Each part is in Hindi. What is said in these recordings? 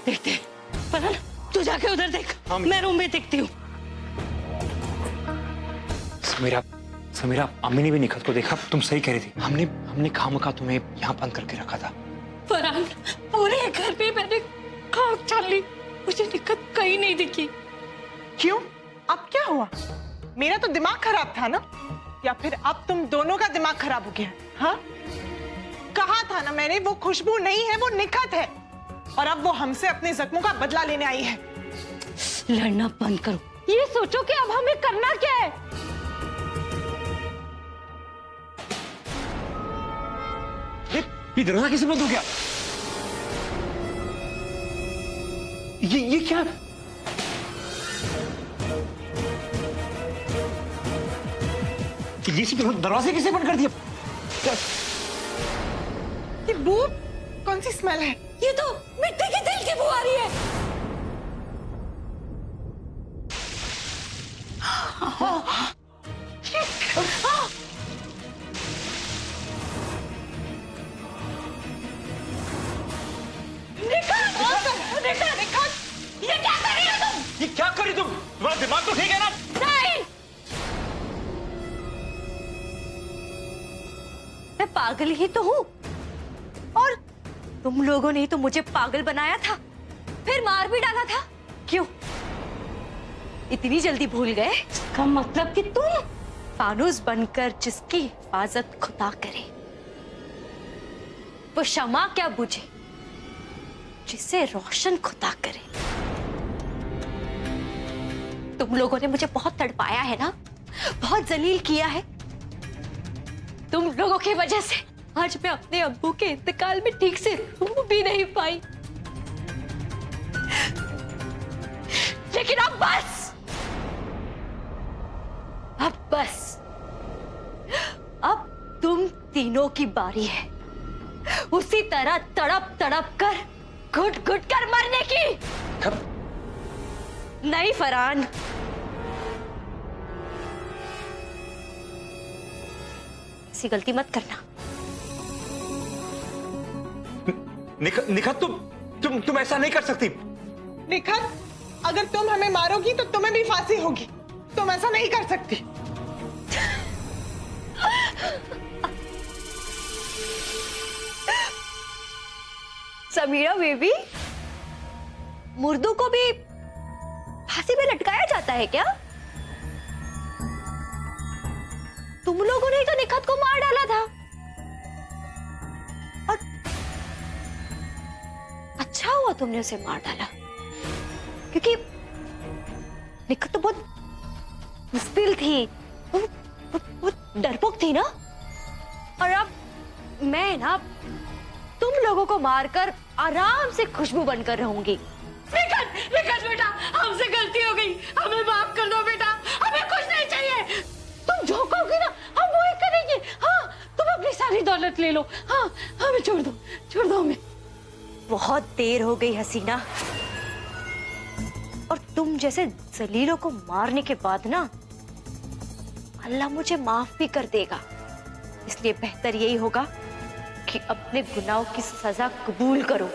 देखते हैं। पर तू जाके उधर देख, मैं रूम में देखती हूँ। समीरा, अम्मी ने भी निखत को देखा। तुम सही कह रही थी। हमने खामखा तुम्हें यहाँ बंद करके रखा था। फरहान, पूरे घर पे मैंने खाक छान ली, मुझे निखत कहीं नहीं दिखी। क्यों? अब क्या हुआ? मेरा तो दिमाग खराब था ना, या फिर अब तुम दोनों का दिमाग खराब हो गया? हाँ, कहा था ना मैंने, वो खुशबू नहीं है, वो निखत है। और अब वो हमसे अपने जख्मों का बदला लेने आई है। लड़ना बंद करो, ये सोचो कि अब हमें करना क्या है। ये दरवाजा कैसे बंद हो गया? ये क्या? ये दरवाजे कैसे बंद कर दिया? ये बू कौन सी स्मेल है? ये तो मिट्टी के तेल की बू आ रही है। ये क्या कर रही हो तुम? ये क्या कर रही तुम? तुम्हारा दिमाग तो ठीक है ना? नहीं, मैं पागल ही तो हूँ, और तुम लोगों ने ही तो मुझे पागल बनाया था, फिर मार भी डाला था। क्यों इतनी जल्दी भूल गए? इसका मतलब कि तुम फानूस बनकर जिसकी हिफाजत खुदा करे, वो शमा क्या बुझे जिसे रोशन खुदा करे। तुम लोगों ने मुझे बहुत तड़पाया है ना, बहुत जलील किया है। तुम लोगों की वजह से आज मैं अपने अब्बू के इंतकाल में ठीक से रो भी नहीं पाई। लेकिन अब बस, अब तुम तीनों की बारी है उसी तरह तड़प तड़प कर, घुट घुट कर मरने की। कब? नहीं फरहान, ऐसी गलती मत करना। निखत, तुम ऐसा नहीं कर सकती। निखत, अगर तुम हमें मारोगी तो तुम्हें भी फांसी होगी। तुम ऐसा नहीं कर सकती। समीरा बेबी, मुर्दों को भी फांसी में लटकाया जाता है क्या? तुम लोगों ने तो निखत को मार डाला था, और अच्छा हुआ तुमने उसे मार डाला, क्योंकि निखत तो बहुत मुश्किल थी, वो डरपोक थी ना। और अब मैं ना तुम लोगों को मारकर आराम से खुशबू बनकर रहूंगी। निखत बेटा, हमसे गलती हो गई, हमें माफ कर दो बेटा, हमें कुछ नहीं चाहिए। तुम जो कहोगी ना हम वो ही करेंगे। हाँ, तुम अपनी सारी दौलत ले लो। हाँ, हमें छोड़ दो हमें। बहुत देर हो गई हसीना, और तुम जैसे जलीलों को मारने के बाद ना अल्लाह मुझे माफ भी कर देगा। इसलिए बेहतर यही होगा कि अपने गुनाहों की सजा कबूल करो।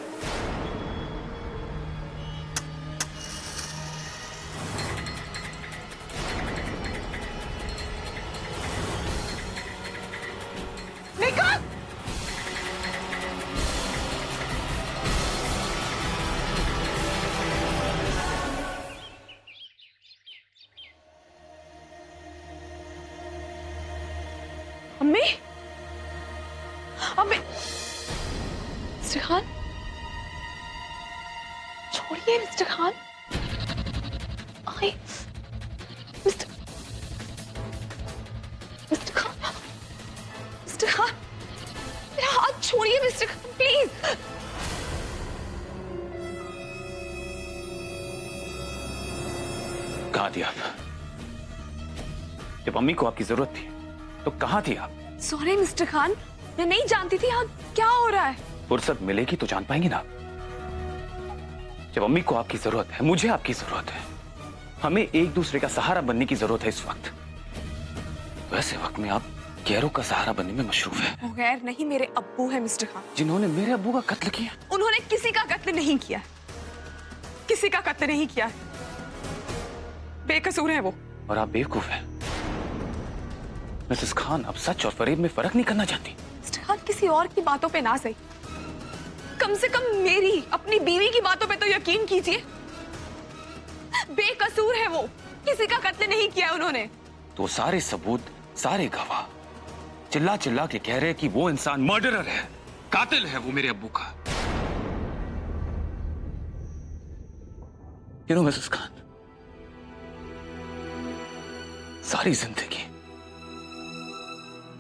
निखत! अम्मी, अम्मी, मिस्टर खान, छोड़िए मिस्टर खान। आई, मिस्टर खान, मिस्टर खान, मेरा हाथ छोड़िए मिस्टर खान, प्लीज। कहाँ थी आप? जब अम्मी को आपकी जरूरत थी तो कहाँ थी आप? सॉरी मिस्टर खान, मैं नहीं जानती थी यहाँ क्या हो रहा है। फुर्सत मिलेगी तो जान पाएंगे ना। जब अम्मी को आपकी जरूरत है, मुझे आपकी जरूरत है, हमें एक दूसरे का सहारा बनने की जरूरत है इस वक्त। वैसे वक्त में आप गैरों का सहारा बनने में मशरूफ है। वो गैर नहीं, मेरे अब्बू है मिस्टर खान। जिन्होंने मेरे अब्बू का कत्ल किया। उन्होंने किसी का कत्ल नहीं किया। किसी का कत्ल नहीं किया है। बेकसूर है वो। और आप बेवकूफ हैं मिसेस खान। आप सच और फरेब में फर्क नहीं करना चाहती। मिस्टर खान, किसी और की बातों पे ना सही, कम से कम मेरी अपनी बीवी की बातों पे तो यकीन कीजिए। बेकसूर है वो, किसी का कत्ल नहीं किया उन्होंने। तो सारे सबूत, सारे गवाह चिल्ला चिल्ला के कह रहे हैं कि वो इंसान मर्डरर है, कातिल है वो मेरे अब्बू का। यू नो मिसेस खान, सारी जिंदगी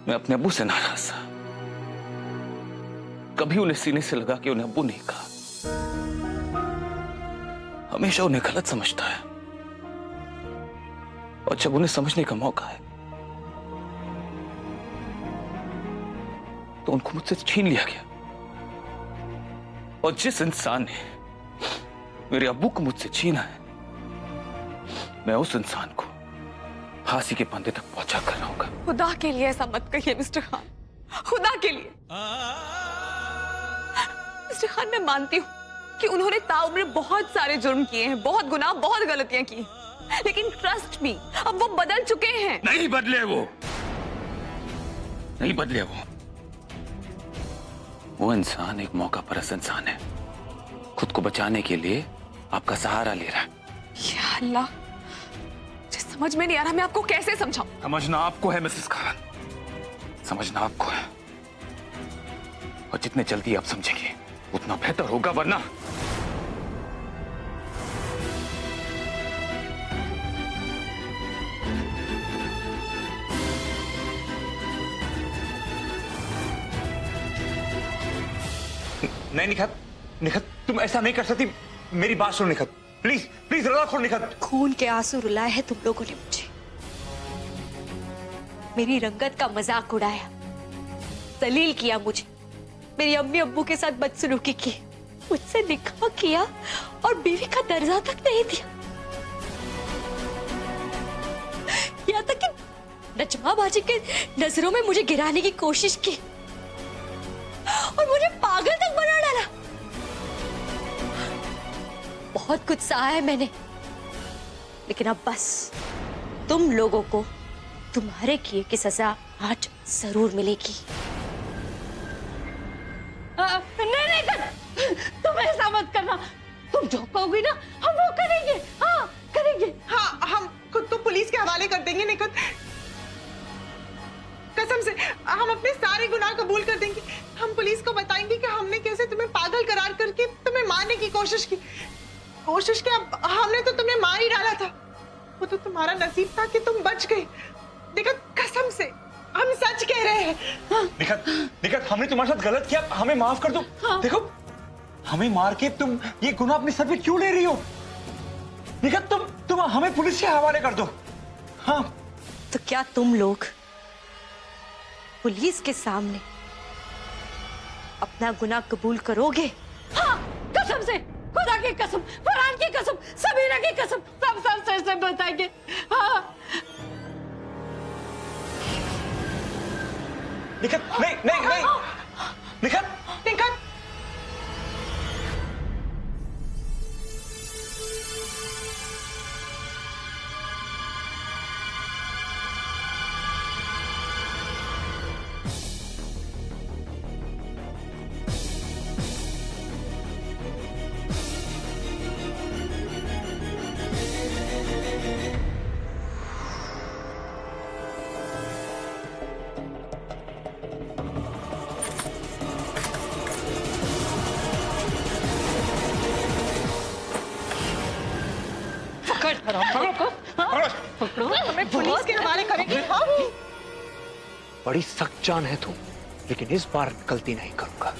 मैं अपने अब्बू से नाराज था। कभी उन्हें सीने से लगा कि उन्हें अब्बू नहीं कहा। हमेशा उन्हें गलत समझता है, और जब उन्हें समझने का मौका है तो उनको मुझसे छीन लिया गया। और जिस इंसान ने मेरे अब्बू को मुझसे छीना है, मैं उस इंसान को फांसी के फंदे तक पहुंचा कर रहूंगा। खुदा के लिए ऐसा मत कहिए मिस्टर खान, खुदा के लिए। मिस्टर खान, मैं मानती हूँ कि उन्होंने ताउम्र बहुत सारे जुर्म किए हैं, बहुत गुनाह, बहुत गलतियां की, लेकिन ट्रस्ट मी, अब वो बदल चुके हैं। नहीं बदले वो, नहीं बदले वो इंसान एक मौका परस्त इंसान है। खुद को बचाने के लिए आपका सहारा ले रहा है। या अल्लाह, मुझे समझ में नहीं आ रहा मैं आपको कैसे समझाऊं। समझना आपको है मिसेस खान, समझना आपको है, और जितने जल्दी आप समझेंगे उतना बेहतर होगा, वरना नहीं निखत, निखत तुम ऐसा नहीं कर सकती। मेरी बात सुनो निखत, प्लीज प्लीज रजा खोल निखत। खून के आंसू रुलाए हैं तुम लोगों ने मुझे, मेरी रंगत का मजाक उड़ाया, जलील किया मुझे, मेरी अम्मी अब्बू के साथ बदसलूकी की, मुझसे निकाह किया और बीवी का दर्जा तक नहीं दिया। यहाँ तक कि नजमा बाजी के नजरों में मुझे गिराने की कोशिश की और मुझे पागल तक बना डाला। बहुत कुछ सहा है मैंने, लेकिन अब बस तुम लोगों को तुम्हारे किए की सजा आज जरूर मिलेगी। नहीं नहीं कर, तुम ऐसा मत करना, तुम जो कहोगी ना हम वो करेंगे। हाँ करेंगे। हाँ, हम खुद को पुलिस के हवाले कर देंगे निखत, कसम से हम अपने सारे गुनाह कबूल कर देंगे। हम पुलिस को बताएंगे कि हमने कैसे तुम्हें पागल करार करके तुम्हें मारने की कोशिश की। अब हमने तो तुम्हें मार ही डाला था, वो तो तुम्हारा नसीब था कि तुम बच गए। देखो कसम से हम सच कह रहे हैं। हाँ। निखत, निखत हमने तुम्हारे साथ गलत किया, हमें माफ कर दो। हाँ। देखो हमें मार के तुम ये गुनाह अपने सर पे क्यों ले रही हो? निखत तुम हमें पुलिस के हवाले कर दो। हाँ तो क्या तुम लोग पुलिस के सामने अपना गुनाह कबूल करोगे? हाँ कसम से, खुदा की कसम, कुरान की कसम, सबीना की कसम, सब सच से बताएंगे। हाँ। निखत, नहीं नहीं नहीं निखत, निखत पकड़ो। हमें पुलिस के हवाले करेंगे। हाँ? बड़ी सख्त जान है तू, लेकिन इस बार गलती नहीं करूंगा।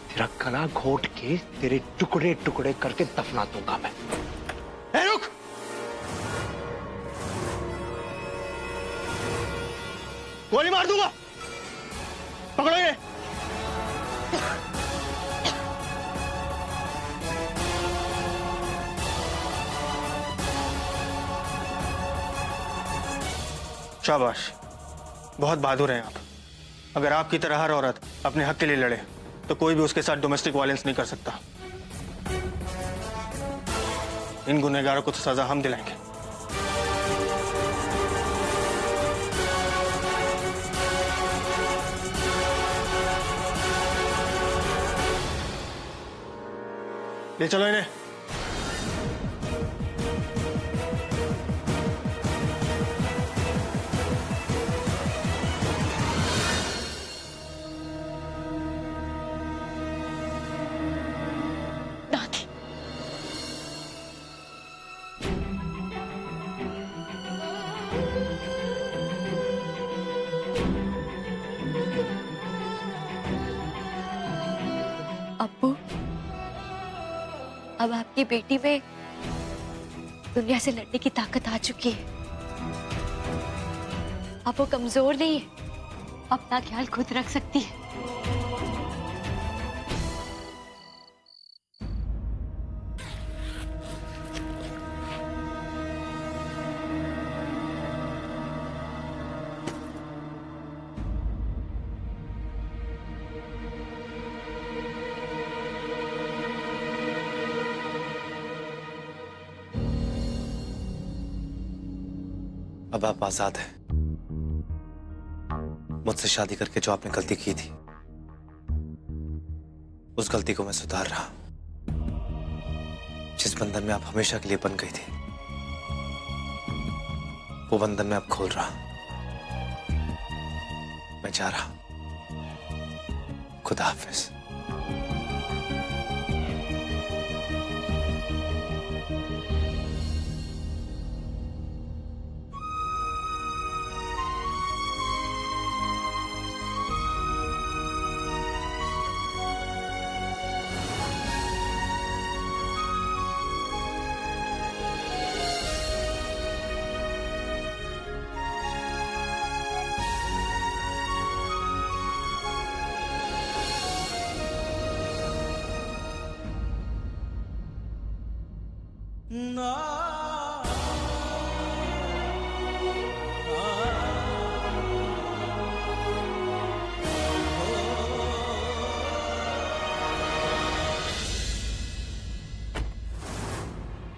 तेरा गला घोट के तेरे टुकड़े टुकड़े करके दफना दूंगा मैं। रुक, गोली मार दूंगा, पकड़ो ये। शाबाश, बहुत बहादुर हैं आप। अगर आपकी तरह हर औरत अपने हक के लिए लड़े तो कोई भी उसके साथ डोमेस्टिक वायलेंस नहीं कर सकता। इन गुनहगारों को तो सजा हम दिलाएंगे। ले चलो इन्हें। दादी, अब्बू, अब आपकी बेटी में दुनिया से लड़ने की ताकत आ चुकी है। अब वो कमजोर नहीं है, अपना ख्याल खुद रख सकती है। अब आप आजाद हैं। मुझसे शादी करके जो आपने गलती की थी, उस गलती को मैं सुधार रहा। जिस बंधन में आप हमेशा के लिए बन गई थी, वो बंधन में अब खोल रहा। मैं जा रहा। खुदा हाफिज।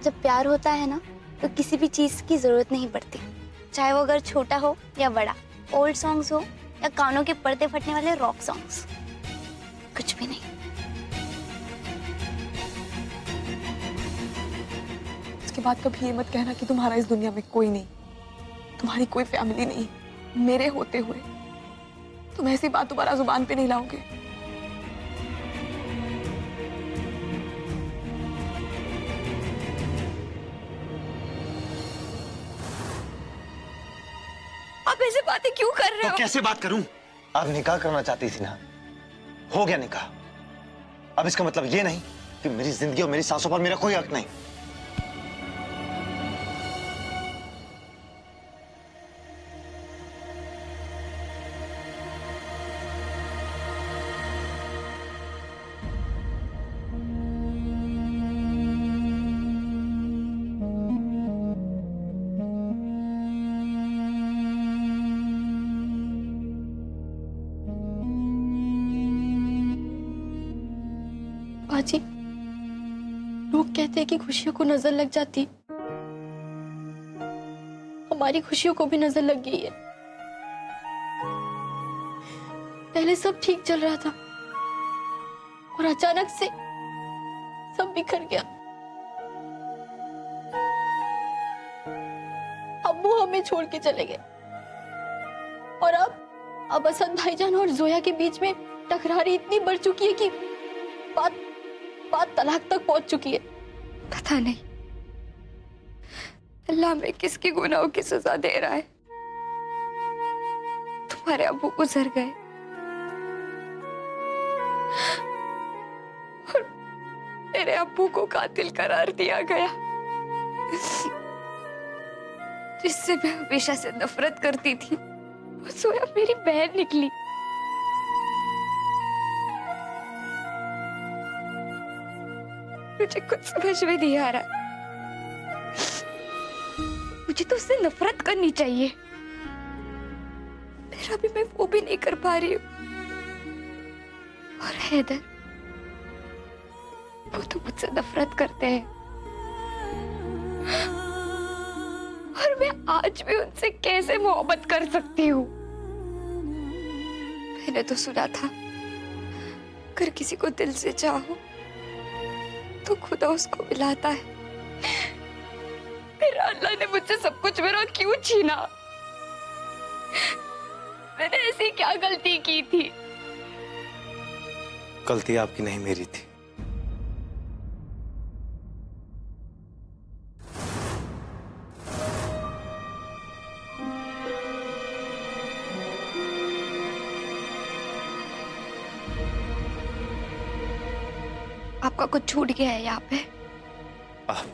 जब प्यार होता है ना, तो किसी भी चीज की जरूरत नहीं पड़ती, चाहे वो अगर छोटा हो या बड़ा, ओल्ड सॉन्ग्स हो या कानों के पर्दे फटने वाले रॉक सॉन्ग्स, कुछ भी नहीं। उसके बाद कभी ये मत कहना कि तुम्हारा इस दुनिया में कोई नहीं, तुम्हारी कोई फैमिली नहीं। मेरे होते हुए तुम ऐसी बात दोबारा जुबान पे नहीं लाओगे। आप ऐसे बातें क्यों कर रहे तो हो? कैसे बात करूं? आप निकाह करना चाहती थी ना, हो गया निकाह। अब इसका मतलब ये नहीं कि मेरी जिंदगी और मेरी सांसों पर मेरा कोई हक नहीं। बाजी, लोग कहते हैं कि खुशियों को नजर लग जाती, हमारी खुशियों को भी नजर लग गई है। पहले सब ठीक चल रहा था और अचानक से सब बिखर गया। अब्बू हमें छोड़ के चले गए और अब असद भाईजान और जोया के बीच में टकरारी इतनी बढ़ चुकी है कि बात तलाक तक पहुंच चुकी है। पता नहीं अल्लाह हमें किसके गुनाहों की सजा दे रहा है। तुम्हारे अब्बू गुजर गए और मेरे अब्बू को कातिल करार दिया गया, जिससे मैं हमेशा से नफरत करती थी। वो सोया मेरी बहन निकली। मुझे कुछ समझ में नहीं आ रहा। मुझे तो उससे नफरत करनी चाहिए, फिर अभी मैं वो भी नहीं कर पा रही हूँ। और हैदर, वो तो मुझसे नफरत करते हैं। और मैं आज भी उनसे कैसे मोहब्बत कर सकती हूँ? मैंने तो सुना था, अगर किसी को दिल से चाहो तो खुदा उसको मिलाता है। मेरा अल्लाह ने मुझसे सब कुछ मेरा क्यों छीना? मैंने ऐसी क्या गलती की थी? गलती आपकी नहीं, मेरी थी। आपका कुछ छूट गया है यहाँ पे? आप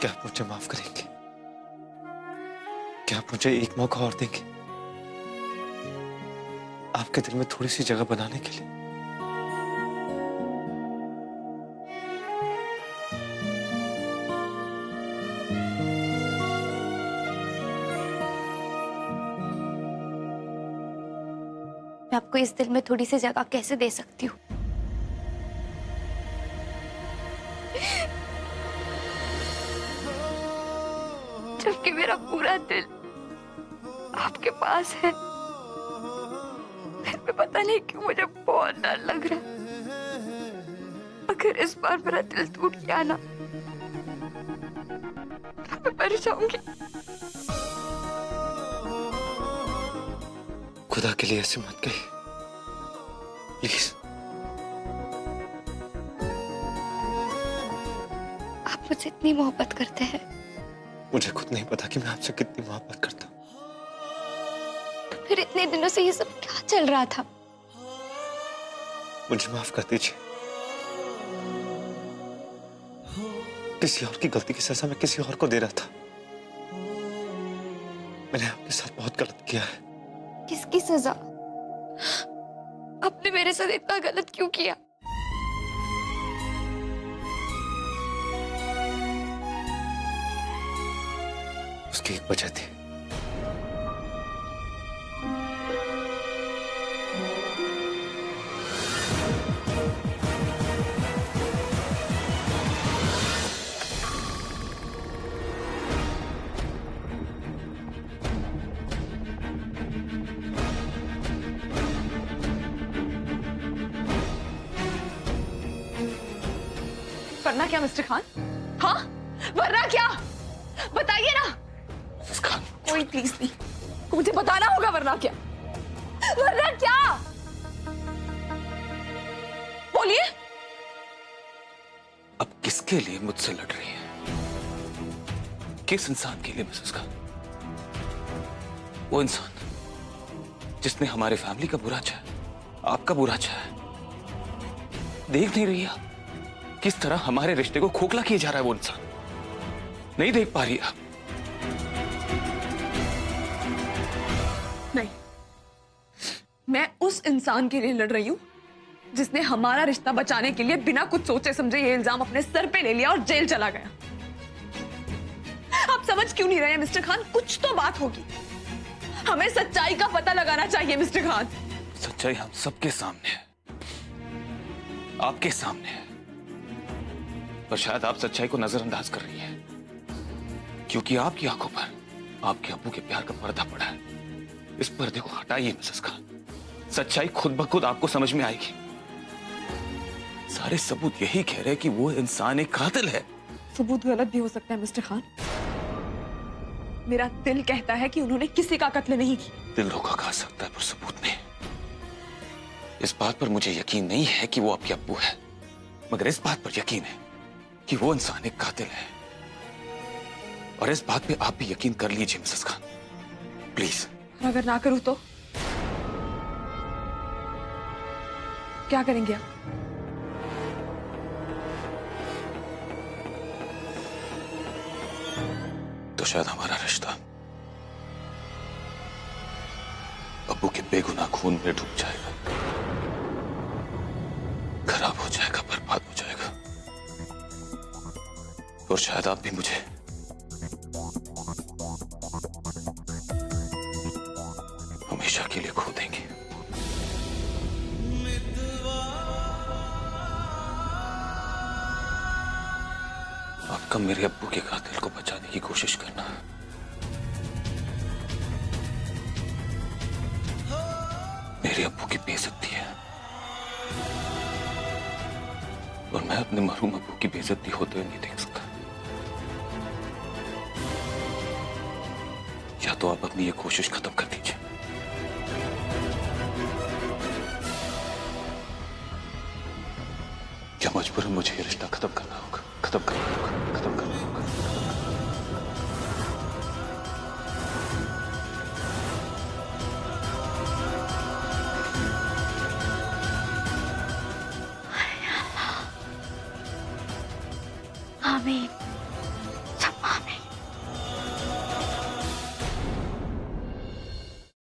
क्या आप मुझे माफ करेंगे? क्या आप मुझे एक मौका और देंगे आपके दिल में थोड़ी सी जगह बनाने के लिए? मैं आपको इस दिल में थोड़ी सी जगह कैसे दे सकती हूँ? जबकि मेरा पूरा दिल आपके पास है। फिर भी पता नहीं क्यों मुझे बहुत डर लग रहा है। अगर इस बार मेरा दिल टूट गया ना, तो मैं मर जाऊंगी। खुदा के लिए ऐसे मत कहिए, प्लीज। आप मुझसे इतनी मोहब्बत करते हैं। मुझे खुद नहीं पता कि मैं आपसे कितनी मोहब्बत करता हूँ। तो फिर इतने दिनों से ये सब क्या चल रहा था? मुझे माफ कर दीजिए। किसी और की गलती की सजा मैं किसी और को दे रहा था। मैंने आपके साथ बहुत गलत किया है। किसकी सजा? आपने मेरे साथ इतना गलत क्यों किया? उसकी एक वजह थी। वरना क्या मिस्टर खान? हाँ, वरना क्या? बताइए ना। खान, कोई प्लीज नहीं, मुझे बताना होगा। वरना क्या? वरना क्या? बोलिए। अब किसके लिए मुझसे लड़ रही है? किस इंसान के लिए मिसेस खान? वो इंसान जिसने हमारे फैमिली का बुरा चाहा, आपका बुरा चाहा। देख नहीं रही आप किस तरह हमारे रिश्ते को खोखला किया जा रहा है? वो इंसान नहीं देख पा रही आप? नहीं, मैं उस इंसान के लिए लड़ रही हूं जिसने हमारा रिश्ता बचाने के लिए बिना कुछ सोचे समझे ये इल्जाम अपने सर पे ले लिया और जेल चला गया। आप समझ क्यों नहीं रहे हैं मिस्टर खान? कुछ तो बात होगी। हमें सच्चाई का पता लगाना चाहिए मिस्टर खान। सच्चाई हम सबके सामने है, आपके सामने है, पर शायद आप सच्चाई को नजरअंदाज कर रही हैं क्योंकि आपकी आंखों पर आपके अब्बू के प्यार का पर्दा पड़ा है। इस पर्दे को हटाइए मिसेस खान, सच्चाई खुद ब खुद आपको समझ में आएगी। सारे सबूत यही कह रहे हैं कि वो इंसान एक कातिल है। सबूत गलत भी हो सकता है मिस्टर खान। मेरा दिल कहता है कि उन्होंने किसी का कत्ल नहीं किया। दिल धोखा खा सकता है पर सबूत नहीं। इस बात पर मुझे यकीन नहीं है कि वो आपके अब्बू है, मगर इस बात पर यकीन है कि वो इंसान एक कातिल है। और इस बात पे आप भी यकीन कर लीजिए मिसेस खान, प्लीज। अगर ना करूं तो क्या करेंगे आप? तो शायद हमारा रिश्ता अब्बू के बेगुनाह खून में डूब जाएगा, खराब हो जाएगा, बर्बाद हो जाएगा। और शायद आप भी मुझे। हमेशा के लिए खो देंगे। आपका मेरे अब्बू के कातिल को बचाने की कोशिश करना मेरे अब्बू की बेइज्जती है, और मैं अपने मरहूम अब्बू की बेइज्जती होते हुए नहीं देख सकता। या तो आप अपनी ये कोशिश खत्म कर दीजिए, या मजबूरन मुझे ये रिश्ता खत्म करना होगा, खत्म करना होगा, खत्म करना होगा। आमीन, सब आमीन।